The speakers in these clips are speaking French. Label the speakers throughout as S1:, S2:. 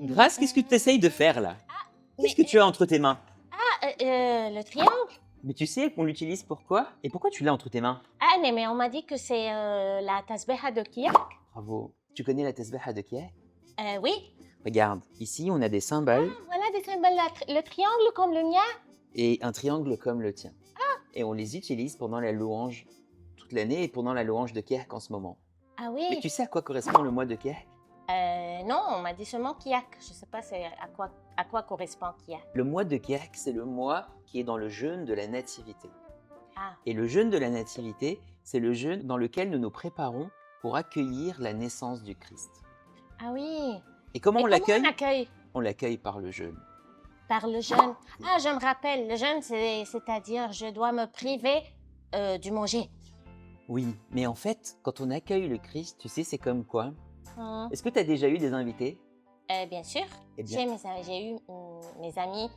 S1: Grâce, qu'est-ce que tu essayes de faire là? Qu'est-ce que
S2: mais-
S1: tu as entre tes mains?
S2: Le triangle.
S1: Mais tu sais qu'on l'utilise pourquoi? Et pourquoi tu l'as entre tes mains?
S2: Ah, mais on m'a dit que c'est la tasbeha de Kia.
S1: Bravo. Tu connais la tesbaha de Kiev?
S2: Oui.
S1: Regarde, ici on a des cymbales
S2: Voilà des symboles. Le triangle comme le mien.
S1: et un triangle comme le tien. Et on les utilise pendant la louange toute l'année et pendant la louange de Kiev en ce moment.
S2: Ah
S1: Mais
S2: oui.
S1: tu sais à quoi correspond le mois de Kiev?
S2: Non, on m'a dit seulement Kiak. Je ne sais pas à quoi correspond Kiak.
S1: Le mois de Kiev, c'est le mois qui est dans le jeûne de la nativité.
S2: Ah,
S1: Et le jeûne de la nativité, c'est le jeûne dans lequel nous nous préparons pour accueillir la naissance du Christ.
S2: ah oui.
S1: Et comment
S2: Et
S1: on
S2: comment
S1: l'accueille?
S2: on accueille?
S1: On l'accueille par le jeûne.
S2: Par le jeûne. Ah, je me rappelle. Le jeûne, c'est-à-dire je dois me priver du manger.
S1: Oui, mais en fait, quand on accueille le Christ, tu sais, c'est comme quoi?
S2: Hum.
S1: Est-ce que tu as déjà eu des invités?
S2: Bien sûr.
S1: Eh bien,
S2: J'ai eu mes amis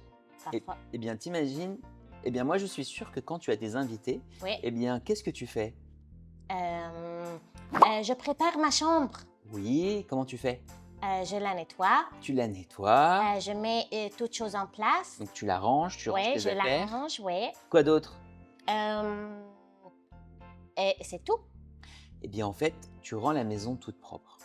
S2: parfois.
S1: eh bien, t'imagines? Eh bien, moi, je suis sûr que quand tu as des invités,
S2: Oui.
S1: eh bien, qu'est-ce que tu fais?
S2: Je prépare ma chambre.
S1: Oui, comment tu fais?
S2: Je la nettoie.
S1: Tu la nettoies,
S2: Je mets toutes choses en place.
S1: donc tu la ranges, tu ranges
S2: Oui,
S1: tes
S2: je la
S1: affaires.
S2: range, oui.
S1: Quoi d'autre?
S2: Et c'est tout.
S1: Eh bien, en fait, tu rends la maison toute propre.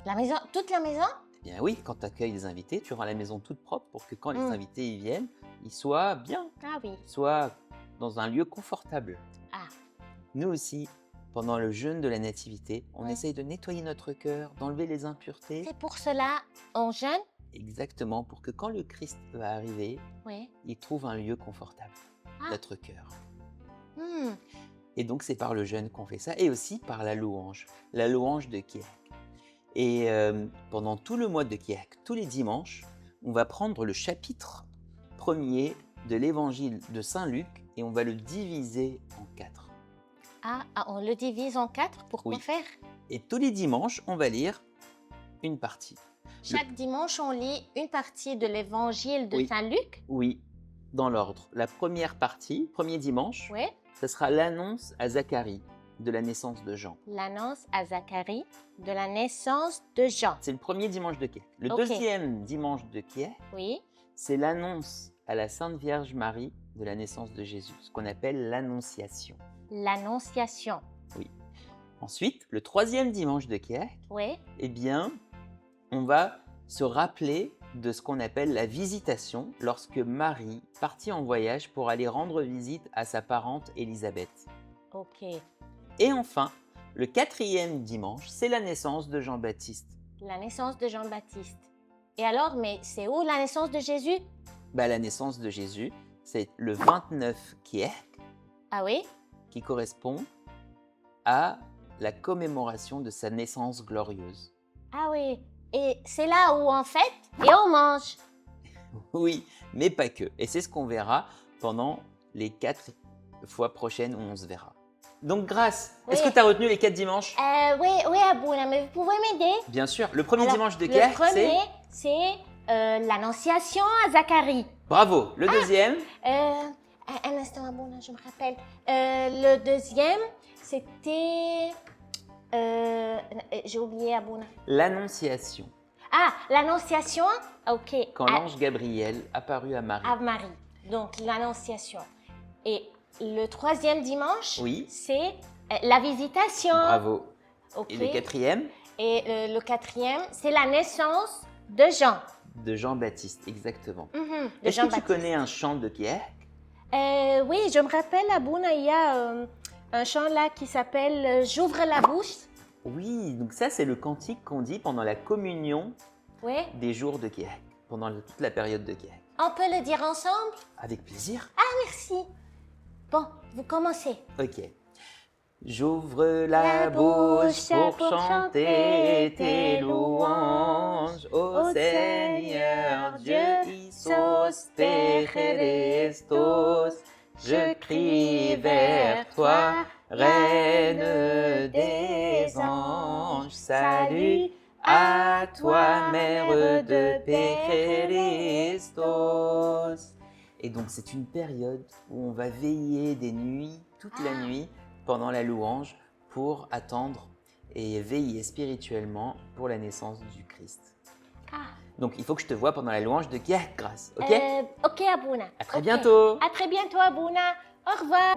S2: La maison, toute la maison?
S1: Eh bien oui, quand tu accueilles des invités, tu rends la maison toute propre pour que quand les
S2: Mm.
S1: invités y viennent, ils soient bien,
S2: Ah oui.
S1: soient dans un lieu confortable.
S2: Ah.
S1: Nous aussi, pendant le jeûne de la nativité, on
S2: Ouais.
S1: essaye de nettoyer notre cœur, d'enlever les impuretés,
S2: C'est pour cela, on jeûne?
S1: exactement pour que quand le Christ va arriver,
S2: Oui.
S1: il trouve un lieu confortable,
S2: Ah.
S1: notre cœur.
S2: Hmm.
S1: Et donc c'est par le jeûne qu'on fait ça, et aussi par la louange de Kiek. Et pendant tout le mois de Kiek, tous les dimanches, on va prendre le chapitre 1er de l'évangile de Saint Luc et on va le diviser en 4.
S2: On le divise en 4. Pourquoi
S1: Oui.
S2: faire?
S1: Et tous les dimanches, on va lire une partie.
S2: Chaque dimanche, on lit une partie de l'évangile de
S1: Oui.
S2: Saint Luc.
S1: Oui, dans l'ordre. La première partie, premier dimanche,
S2: Oui.
S1: ce sera l'annonce à Zacharie de la naissance de Jean.
S2: L'annonce à Zacharie de la naissance de Jean.
S1: C'est le premier dimanche de Kiek. Le
S2: Ok.
S1: deuxième dimanche de Kiek,
S2: Oui.
S1: c'est l'annonce à la Sainte Vierge Marie de la naissance de Jésus, ce qu'on appelle l'Annonciation.
S2: L'Annonciation.
S1: Ensuite, le troisième dimanche de Kiek,
S2: Oui.
S1: eh bien, on va se rappeler de ce qu'on appelle la visitation lorsque Marie partit en voyage pour aller rendre visite à sa parente Élisabeth.
S2: Ok.
S1: Et enfin, le quatrième dimanche, c'est la naissance de Jean-Baptiste.
S2: La naissance de Jean-Baptiste. Et alors, mais c'est où la naissance de Jésus?
S1: La naissance de Jésus, c'est le 29 Kiek,
S2: Ah oui?
S1: qui correspond à la commémoration de sa naissance glorieuse.
S2: Ah oui. Et c'est là où on fête et on mange.
S1: Oui, mais pas que. Et c'est ce qu'on verra pendant les 4 fois prochaines où on se verra. Donc, Grâce,
S2: Oui.
S1: est-ce que tu as retenu les 4 dimanches?
S2: Oui, Abouna, mais vous pouvez m'aider?
S1: Bien sûr. Le premier
S2: Alors,
S1: dimanche de
S2: le
S1: Kiek,
S2: premier, c'est l'Annonciation à Zacharie.
S1: Bravo. Le deuxième,
S2: Un instant, Abouna, je me rappelle. Le deuxième, c'était... j'ai oublié, Abouna.
S1: l'Annonciation.
S2: Ah, l'Annonciation, ok.
S1: Quand l'ange Gabriel apparut à Marie.
S2: À Marie. Donc, l'Annonciation. Et le troisième dimanche,
S1: Oui.
S2: c'est la Visitation.
S1: Bravo.
S2: Ok.
S1: Et le quatrième,
S2: Et le quatrième, c'est la naissance de Jean.
S1: de Jean-Baptiste, exactement.
S2: De
S1: Est-ce que tu
S2: Jean-Baptiste.
S1: connais un chant de Kiek?
S2: Oui, je me rappelle, Abouna, il y a un chant là qui s'appelle J'ouvre la bouche.
S1: Oui, donc ça c'est le cantique qu'on dit pendant la communion
S2: Oui.
S1: des jours de Kiek, pendant toute la période de Kiek.
S2: On peut le dire ensemble?
S1: Avec plaisir.
S2: Merci. Bon, vous commencez.
S1: Ok. J'ouvre la bouche pour chanter tes louanges, ô Seigneur Dieu, Isos Christos. Je crie vers toi, Reine des anges, salut à toi, Mère de Christos. Et donc c'est une période où on va veiller des nuits, toute la nuit, pendant la louange, pour attendre et veiller spirituellement pour la naissance du Christ.
S2: Ah.
S1: Donc, il faut que je te voie pendant la louange de Kiahk Grace, ok?
S2: Ok, Abouna.
S1: À très
S2: Ok.
S1: bientôt.
S2: À très bientôt, Abouna. Au revoir.